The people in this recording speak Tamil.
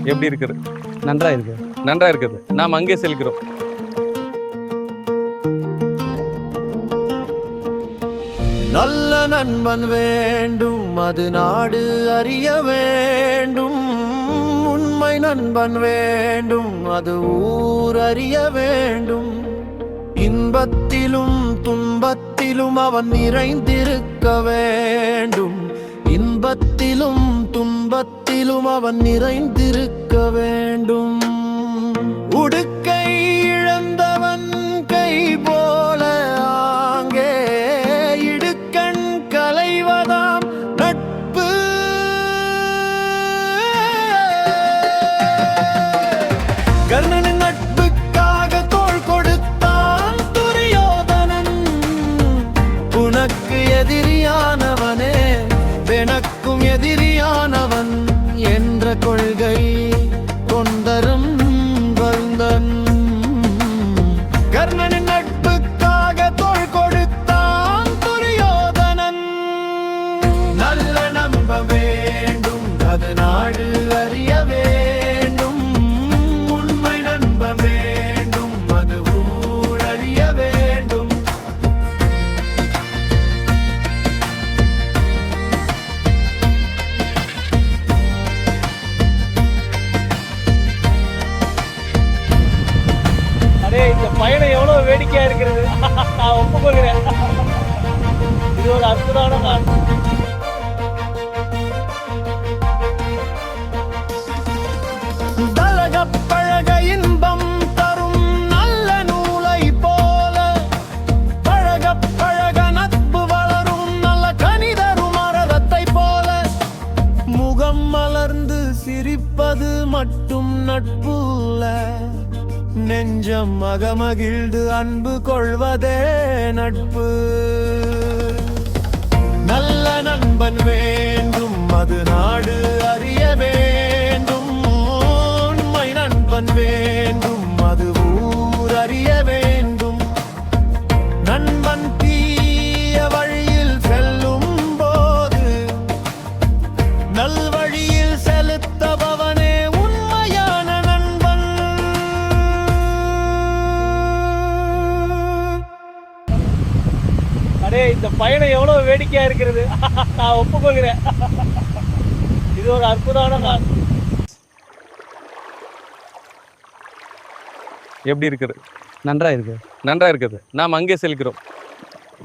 எப்படி இருக்குது? நன்றா இருக்கு. நன்றா இருக்குது. நாம் அங்கே செல்கிறோம். நல்ல நண்பன் வேண்டும், அது நாடு அறிய வேண்டும். உண்மை நண்பன் வேண்டும், அது ஊர் அறிய வேண்டும். இன்பத்திலும் துன்பத்திலும் அவன் நிறைந்திருக்க வேண்டும். இன்பத்திலும் துன்பத்திலும் அவன் நிறைந்திருக்க வேண்டும். உடுக்கை இழந்தவன் கை போல ஆங்கே இடுக்கண் களைவதாம் நட்பு. கர்ணனின் நட்புக்காக தோள் கொடுத்தான் துரியோதனன். உனக்கு எதிரியானவனே எனக்கும் எதிரியானவன் என்ற கொள்கை கொண்டரும் வந்தன். கர்ணனின் நட்புக்காக தோள் கொடுத்தான் துரியோதனன். நல்ல நம்ப வேண்டும், அது நாடு அறிய வேண்டும். உண்மை நம்ப வேண்டும், அது ஊர் அறிய வேண்டும். அடே, இந்த பயணம் எவ்வளவு வேடிக்கையா இருக்கிறது. நான் ஒப்புக்கொள்கிறேன். இது ஒரு அற்புதமான நாள். தலகப் பழக இன்பம் தரும் நல்ல நூலை போல, பழகப் பழக நட்பு வளரும் நல்ல கனிதரும் மரத்தை போல. முகம் மலர்ந்து சிரிப்பது மட்டும் நட்புல்ல, நெஞ்சம் மகமகிழ்ந்து அன்பு கொள்வதே நட்பு. நல்ல நண்பன் வேண்டும், அது நாடு அறிய வேண்டும். உண்மை நண்பன் வேண்டும், அது ஊர் அறிய வேண்டும். நண்பன் தீய வழியில் செல்லும் போது நல்வழியில் செலுத்தபவனே உண்மையான நண்பன். அடே, இந்த பயணம் எவ்வளவு வேடிக்கையா இருக்கிறது. நான் ஒப்புக்கொள்கிறேன். இது ஒரு அற்புதமான நாள். எப்படி இருக்குது? நன்றா இருக்கு. நன்றா இருக்குது. நாம் அங்கே செல்கிறோம்.